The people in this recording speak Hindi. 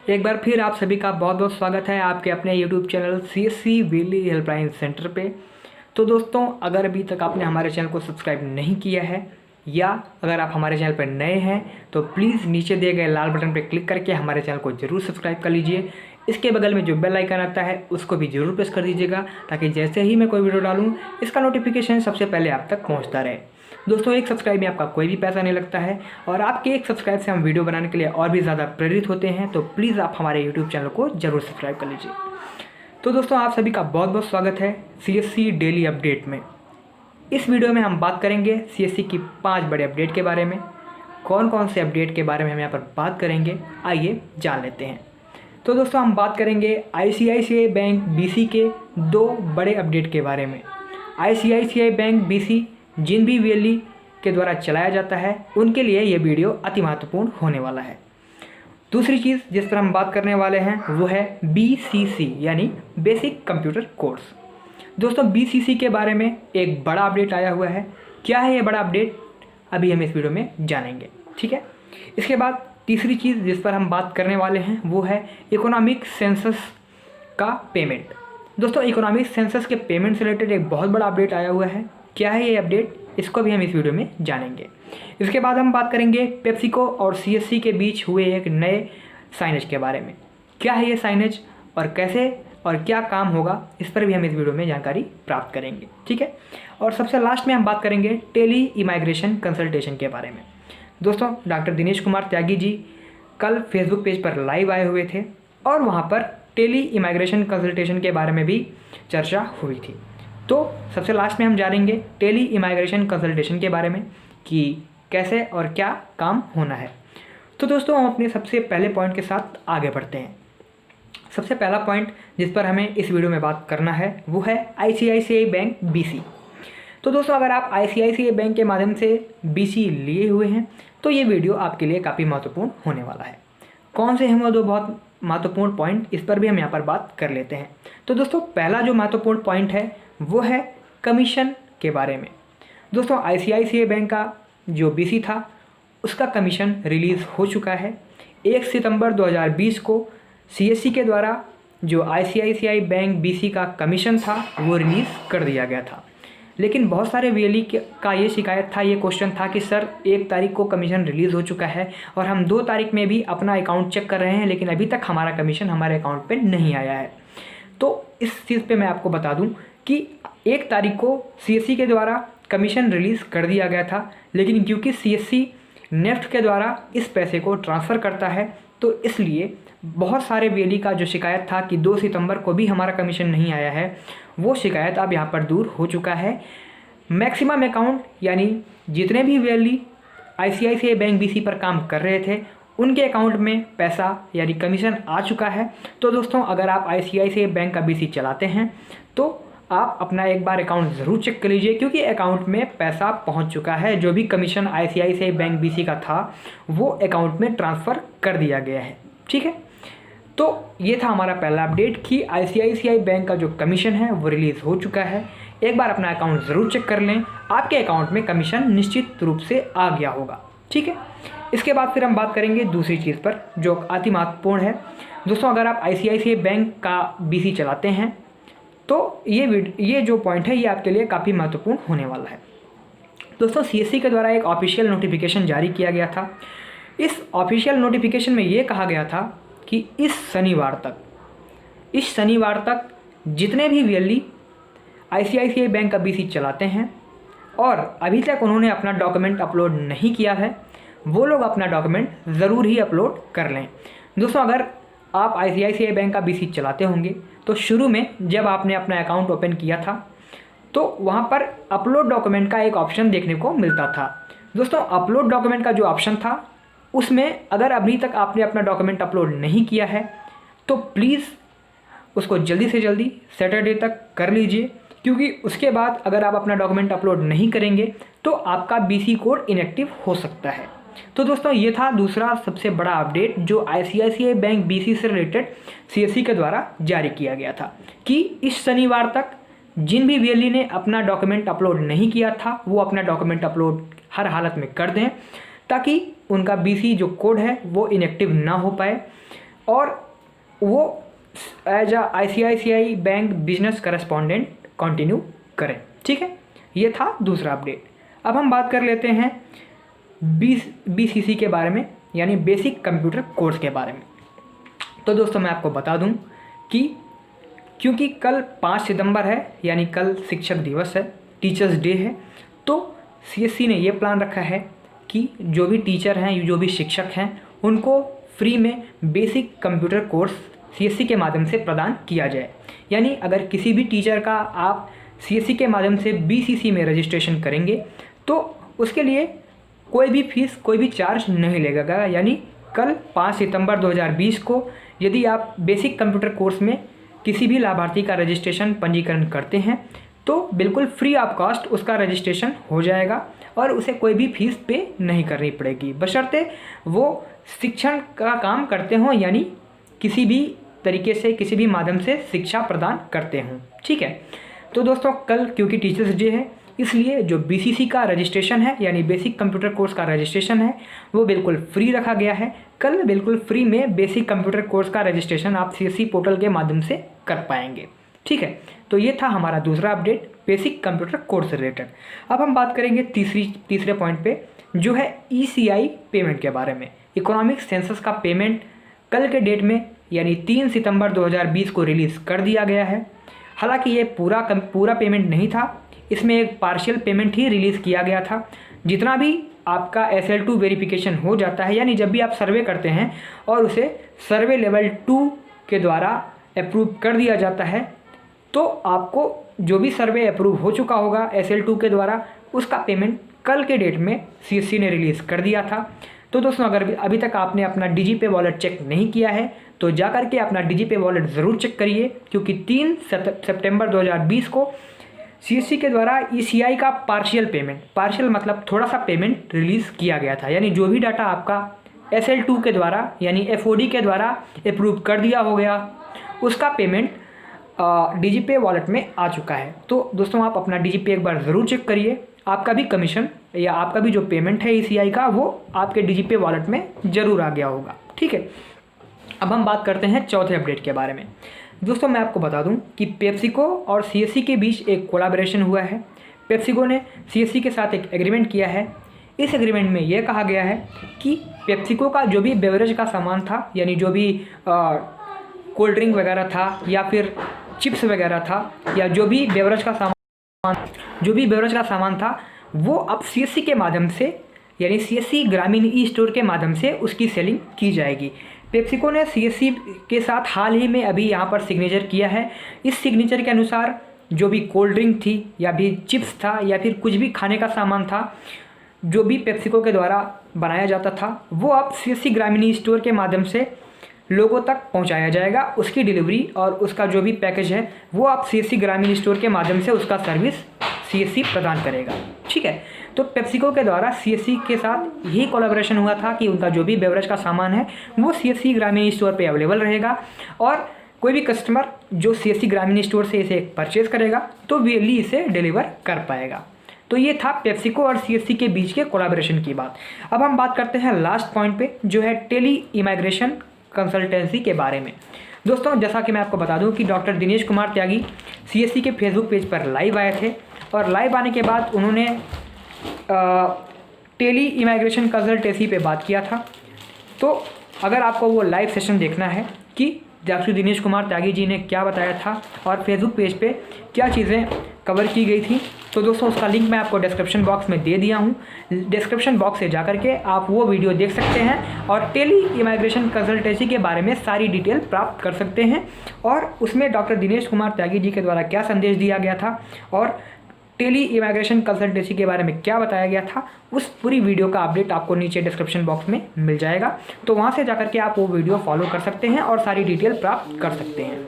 एक बार फिर आप सभी का बहुत बहुत स्वागत है आपके अपने YouTube चैनल CSC वेली हेल्पलाइन सेंटर पे। तो दोस्तों, अगर अभी तक आपने हमारे चैनल को सब्सक्राइब नहीं किया है या अगर आप हमारे चैनल पर नए हैं तो प्लीज़ नीचे दिए गए लाल बटन पर क्लिक करके हमारे चैनल को ज़रूर सब्सक्राइब कर लीजिए। इसके बगल में जो बेल आइकन आता है उसको भी ज़रूर प्रेस कर दीजिएगा ताकि जैसे ही मैं कोई वीडियो डालूँ इसका नोटिफिकेशन सबसे पहले आप तक पहुँचता रहे। दोस्तों, एक सब्सक्राइब में आपका कोई भी पैसा नहीं लगता है और आपके एक सब्सक्राइब से हम वीडियो बनाने के लिए और भी ज़्यादा प्रेरित होते हैं। तो प्लीज़ आप हमारे यूट्यूब चैनल को ज़रूर सब्सक्राइब कर लीजिए। तो दोस्तों, आप सभी का बहुत बहुत स्वागत है CSC डेली अपडेट में। इस वीडियो में हम बात करेंगे CSC की 5 बड़े अपडेट के बारे में। कौन कौन से अपडेट के बारे में हम यहाँ पर बात करेंगे, आइए जान लेते हैं। तो दोस्तों, हम बात करेंगे ICICI बैंक BC के 2 बड़े अपडेट के बारे में। ICICI बैंक BC जिन भी VLE के द्वारा चलाया जाता है उनके लिए ये वीडियो अति महत्वपूर्ण होने वाला है। दूसरी चीज़ जिस पर हम बात करने वाले हैं वो है BCC यानी बेसिक कंप्यूटर कोर्स। दोस्तों, BCC के बारे में एक बड़ा अपडेट आया हुआ है। क्या है ये बड़ा अपडेट, अभी हम इस वीडियो में जानेंगे, ठीक है। इसके बाद तीसरी चीज़ जिस पर हम बात करने वाले हैं वो है इकोनॉमिक सेंसस का पेमेंट। दोस्तों, इकोनॉमिक सेंसस के पेमेंट से रिलेटेड एक बहुत बड़ा अपडेट आया हुआ है। क्या है ये अपडेट, इसको भी हम इस वीडियो में जानेंगे। इसके बाद हम बात करेंगे पेप्सिको और CSC के बीच हुए एक नए साइनेज के बारे में। क्या है ये साइनेज और कैसे और क्या काम होगा, इस पर भी हम इस वीडियो में जानकारी प्राप्त करेंगे, ठीक है। और सबसे लास्ट में हम बात करेंगे टेली इमाइग्रेशन कंसल्टेशन के बारे में। दोस्तों, डॉक्टर दिनेश कुमार त्यागी जी कल फेसबुक पेज पर लाइव आए हुए थे और वहाँ पर टेली इमाइग्रेशन कंसल्टेशन के बारे में भी चर्चा हुई थी। तो सबसे लास्ट में हम जानेंगे टेली इमाइग्रेशन कंसल्टेशन के बारे में कि कैसे और क्या काम होना है। तो दोस्तों, हम अपने सबसे पहले पॉइंट के साथ आगे बढ़ते हैं। सबसे पहला पॉइंट जिस पर हमें इस वीडियो में बात करना है वो है ICICI बैंक BC। तो दोस्तों, अगर आप ICICI बैंक के माध्यम से BC लिए हुए हैं तो ये वीडियो आपके लिए काफ़ी महत्वपूर्ण होने वाला है। कौन से हैं वो 2 बहुत महत्वपूर्ण पॉइंट, इस पर भी हम यहाँ पर बात कर लेते हैं। तो दोस्तों, पहला जो महत्वपूर्ण पॉइंट है वो है कमीशन के बारे में। दोस्तों, ICICI बैंक का जो BC था उसका कमीशन रिलीज़ हो चुका है। 1 सितंबर 2020 को CSC के द्वारा जो ICICI बैंक BC का कमीशन था वो रिलीज़ कर दिया गया था। लेकिन बहुत सारे VLE का ये शिकायत था, ये क्वेश्चन था कि सर 1 तारीख को कमीशन रिलीज़ हो चुका है और हम 2 तारीख में भी अपना अकाउंट चेक कर रहे हैं लेकिन अभी तक हमारा कमीशन हमारे अकाउंट पे नहीं आया है। तो इस चीज़ पे मैं आपको बता दूं कि 1 तारीख को CSC के द्वारा कमीशन रिलीज़ कर दिया गया था, लेकिन क्योंकि CSC नेफ्ट के द्वारा इस पैसे को ट्रांसफ़र करता है तो इसलिए बहुत सारे VLE का जो शिकायत था कि 2 सितंबर को भी हमारा कमीशन नहीं आया है, वो शिकायत अब यहाँ पर दूर हो चुका है। मैक्सिमम अकाउंट यानी जितने भी VLE ICICI बैंक BC पर काम कर रहे थे उनके अकाउंट में पैसा यानी कमीशन आ चुका है। तो दोस्तों, अगर आप ICICI बैंक का BC चलाते हैं तो आप अपना एक बार अकाउंट ज़रूर चेक कर लीजिए क्योंकि अकाउंट में पैसा पहुंच चुका है। जो भी कमीशन ICICI बैंक BC का था वो अकाउंट में ट्रांसफ़र कर दिया गया है, ठीक है। तो ये था हमारा पहला अपडेट कि ICICI बैंक का जो कमीशन है वो रिलीज़ हो चुका है। एक बार अपना अकाउंट ज़रूर चेक कर लें, आपके अकाउंट में कमीशन निश्चित रूप से आ गया होगा, ठीक है। इसके बाद फिर हम बात करेंगे दूसरी चीज़ पर जो अति महत्वपूर्ण है। दोस्तों, अगर आप ICICI बैंक का BC चलाते हैं तो ये जो पॉइंट है ये आपके लिए काफ़ी महत्वपूर्ण होने वाला है। दोस्तों, CSC के द्वारा एक ऑफिशियल नोटिफिकेशन जारी किया गया था। इस ऑफिशियल नोटिफिकेशन में ये कहा गया था कि इस शनिवार तक जितने भी VLE ICICI बैंक का BC चलाते हैं और अभी तक उन्होंने अपना डॉक्यूमेंट अपलोड नहीं किया है वो लोग अपना डॉक्यूमेंट ज़रूर ही अपलोड कर लें। दोस्तों, अगर आप ICICI बैंक का BC चलाते होंगे तो शुरू में जब आपने अपना अकाउंट ओपन किया था तो वहाँ पर अपलोड डॉक्यूमेंट का एक ऑप्शन देखने को मिलता था। दोस्तों, अपलोड डॉक्यूमेंट का जो ऑप्शन था उसमें अगर अभी तक आपने अपना डॉक्यूमेंट अपलोड नहीं किया है तो प्लीज़ उसको जल्दी से जल्दी सैटरडे तक कर लीजिए, क्योंकि उसके बाद अगर आप अपना डॉक्यूमेंट अपलोड नहीं करेंगे तो आपका BC कोड इनएक्टिव हो सकता है। तो दोस्तों, ये था दूसरा सबसे बड़ा अपडेट जो ICICI बैंक BC से रिलेटेड CSC के द्वारा जारी किया गया था कि इस शनिवार तक जिन भी VLE ने अपना डॉक्यूमेंट अपलोड नहीं किया था वो अपना डॉक्यूमेंट अपलोड हर हालत में कर दें ताकि उनका BC जो कोड है वो इनएक्टिव ना हो पाए। और वो as a ICICI bank business correspondent continue करें। ठीक है, ये था दूसरा अपडेट। अब हम बात कर लेते हैं BCC के बारे में, यानी बेसिक कंप्यूटर कोर्स के बारे में। तो दोस्तों मैं आपको बता दूं कि क्योंकि कल 5 सितंबर है, यानी कल शिक्षक दिवस है, टीचर्स डे है, तो CSC ने ये प्लान रखा है कि जो भी टीचर हैं, जो भी शिक्षक हैं, उनको फ्री में बेसिक कंप्यूटर कोर्स CSC के माध्यम से प्रदान किया जाए। यानी अगर किसी भी टीचर का आप CSC के माध्यम से BCC में रजिस्ट्रेशन करेंगे तो उसके लिए कोई भी फीस, कोई भी चार्ज नहीं लगेगा। यानी कल 5 सितंबर 2020 को यदि आप बेसिक कंप्यूटर कोर्स में किसी भी लाभार्थी का रजिस्ट्रेशन, पंजीकरण करते हैं तो बिल्कुल फ्री ऑफ कॉस्ट उसका रजिस्ट्रेशन हो जाएगा और उसे कोई भी फीस पे नहीं करनी पड़ेगी, बशर्ते वो शिक्षण का काम करते हों, यानी किसी भी तरीके से, किसी भी माध्यम से शिक्षा प्रदान करते हों। ठीक है, तो दोस्तों कल क्योंकि टीचर्स डे है, इसलिए जो BCC का रजिस्ट्रेशन है, यानी बेसिक कंप्यूटर कोर्स का रजिस्ट्रेशन है, वो बिल्कुल फ्री रखा गया है। कल बिल्कुल फ्री में बेसिक कंप्यूटर कोर्स का रजिस्ट्रेशन आप CSC पोर्टल के माध्यम से कर पाएंगे। ठीक है, तो ये था हमारा दूसरा अपडेट बेसिक कंप्यूटर कोर्स से रिलेटेड। अब हम बात करेंगे तीसरे पॉइंट पे, जो है ECI पेमेंट के बारे में। इकोनॉमिक सेंसस का पेमेंट कल के डेट में, यानी 3 सितंबर 2020 को रिलीज़ कर दिया गया है। हालांकि ये पूरा पेमेंट नहीं था, इसमें एक पार्शियल पेमेंट ही रिलीज़ किया गया था। जितना भी आपका SL2 वेरिफिकेशन हो जाता है, यानी जब भी आप सर्वे करते हैं और उसे सर्वे लेवल 2 के द्वारा अप्रूव कर दिया जाता है, तो आपको जो भी सर्वे अप्रूव हो चुका होगा SL2 के द्वारा, उसका पेमेंट कल के डेट में CSC ने रिलीज़ कर दिया था। तो दोस्तों अगर अभी तक आपने अपना DigiPay वॉलेट चेक नहीं किया है तो जा करके अपना DigiPay वॉलेट ज़रूर चेक करिए, क्योंकि 3 सितंबर 2020 को CSC के द्वारा ECI का पार्शियल मतलब थोड़ा सा पेमेंट रिलीज़ किया गया था। यानी जो भी डाटा आपका SL2 के द्वारा, यानी FOD के द्वारा अप्रूव कर दिया हो गया, उसका पेमेंट DigiPay वॉलेट में आ चुका है। तो दोस्तों आप अपना DigiPay एक बार ज़रूर चेक करिए, आपका भी कमीशन या आपका भी जो पेमेंट है ECI का, वो आपके DigiPay वॉलेट में ज़रूर आ गया होगा। ठीक है, अब हम बात करते हैं चौथे अपडेट के बारे में। दोस्तों मैं आपको बता दूं कि पेप्सिको और CSC के बीच एक कोलैबोरेशन हुआ है। पेप्सिको ने CSC के साथ एक एग्रीमेंट किया है। इस एग्रीमेंट में यह कहा गया है कि पेप्सिको का जो भी बेवरेज का सामान था, यानी जो भी कोल्ड ड्रिंक वगैरह था या फिर चिप्स वगैरह था, या जो भी बेवरेज का सामान था, वो अब CSC के माध्यम से, यानी CSC ग्रामीण ई-स्टोर के माध्यम से उसकी सेलिंग की जाएगी। पेप्सिको ने CSC के साथ हाल ही में अभी यहाँ पर सिग्नेचर किया है। इस सिग्नेचर के अनुसार जो भी कोल्ड ड्रिंक थी या भी चिप्स था या फिर कुछ भी खाने का सामान था जो भी पेप्सिको के द्वारा बनाया जाता था, वो अब CSC ग्रामीण ई-स्टोर के माध्यम से लोगों तक पहुंचाया जाएगा। उसकी डिलीवरी और उसका जो भी पैकेज है वो आप CSC ग्रामीण स्टोर के माध्यम से उसका सर्विस CSC प्रदान करेगा। ठीक है, तो पेप्सिको के द्वारा CSC के साथ यही कोलैबोरेशन हुआ था कि उनका जो भी बेवरेज का सामान है वो CSC ग्रामीण स्टोर पे अवेलेबल रहेगा और कोई भी कस्टमर जो CSC ग्रामीण स्टोर से इसे परचेज़ करेगा तो वीरली इसे डिलीवर कर पाएगा। तो ये था पेप्सिको और CSC के बीच के कोलैबोरेशन की बात। अब हम बात करते हैं लास्ट पॉइंट पे, जो है टेली इमिग्रेशन कंसल्टेंसी के बारे में। दोस्तों जैसा कि मैं आपको बता दूं कि डॉक्टर दिनेश कुमार त्यागी CSC के फेसबुक पेज पर लाइव आए थे और लाइव आने के बाद उन्होंने टेली इमिग्रेशन कंसल्टेंसी पे बात किया था। तो अगर आपको वो लाइव सेशन देखना है कि डॉक्टर दिनेश कुमार त्यागी जी ने क्या बताया था और फेसबुक पेज पे क्या चीज़ें कवर की गई थी, तो दोस्तों उसका लिंक मैं आपको डिस्क्रिप्शन बॉक्स में दे दिया हूँ। डिस्क्रिप्शन बॉक्स से जाकर के आप वो वीडियो देख सकते हैं और टेली इमिग्रेशन कंसल्टेंसी के बारे में सारी डिटेल प्राप्त कर सकते हैं और उसमें डॉक्टर दिनेश कुमार त्यागी जी के द्वारा क्या संदेश दिया गया था और टेली इमिग्रेशन कंसल्टेंसी के बारे में क्या बताया गया था, उस पूरी वीडियो का अपडेट आपको नीचे डिस्क्रिप्शन बॉक्स में मिल जाएगा। तो वहाँ से जाकर के आप वो वीडियो फॉलो कर सकते हैं और सारी डिटेल प्राप्त कर सकते हैं।